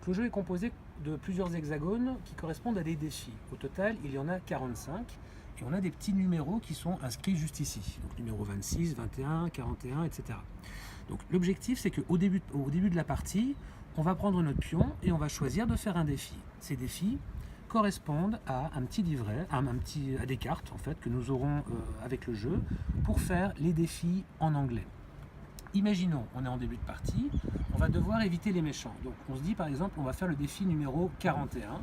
Donc le jeu est composé de plusieurs hexagones qui correspondent à des défis. Au total, il y en a 45 et on a des petits numéros qui sont inscrits juste ici. Donc numéro 26, 21, 41, etc. Donc l'objectif, c'est qu'au début de la partie, on va prendre notre pion et on va choisir de faire un défi. Ces défis correspondent à un petit livret, à des cartes en fait que nous aurons avec le jeu pour faire les défis en anglais. Imaginons, on est en début de partie, on va devoir éviter les méchants. Donc on se dit par exemple, on va faire le défi numéro 41.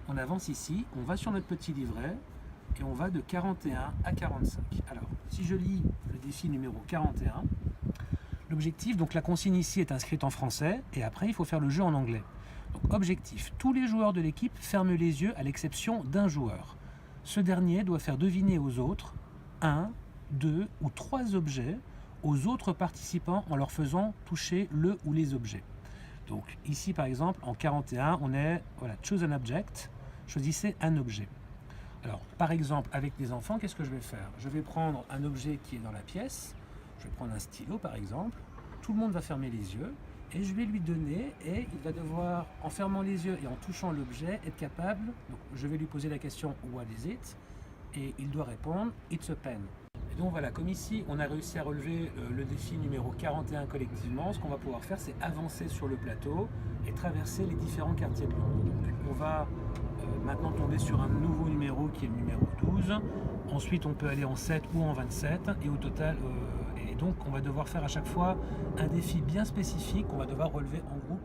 On avance ici, on va sur notre petit livret et on va de 41 à 45. Alors, si je lis le défi numéro 41, l'objectif, donc la consigne ici est inscrite en français et après il faut faire le jeu en anglais. Donc objectif, tous les joueurs de l'équipe ferment les yeux à l'exception d'un joueur. Ce dernier doit faire deviner aux autres 1, 2 ou 3 objets aux autres participants en leur faisant toucher le ou les objets. Donc ici par exemple en 41 on est voilà, choose an object, choisissez un objet. Alors par exemple avec des enfants qu'est-ce que je vais faire? Je vais prendre un objet qui est dans la pièce, je vais prendre un stylo par exemple, tout le monde va fermer les yeux et je vais lui donner et il va devoir en fermant les yeux et en touchant l'objet être capable, donc je vais lui poser la question what is it et il doit répondre it's a pen. Et donc voilà, comme ici, on a réussi à relever le défi numéro 41 collectivement, ce qu'on va pouvoir faire, c'est avancer sur le plateau et traverser les différents quartiers de Londres. Donc on va maintenant tomber sur un nouveau numéro qui est le numéro 12. Ensuite, on peut aller en 7 ou en 27. Et au total, et donc on va devoir faire à chaque fois un défi bien spécifique qu'on va devoir relever en groupe.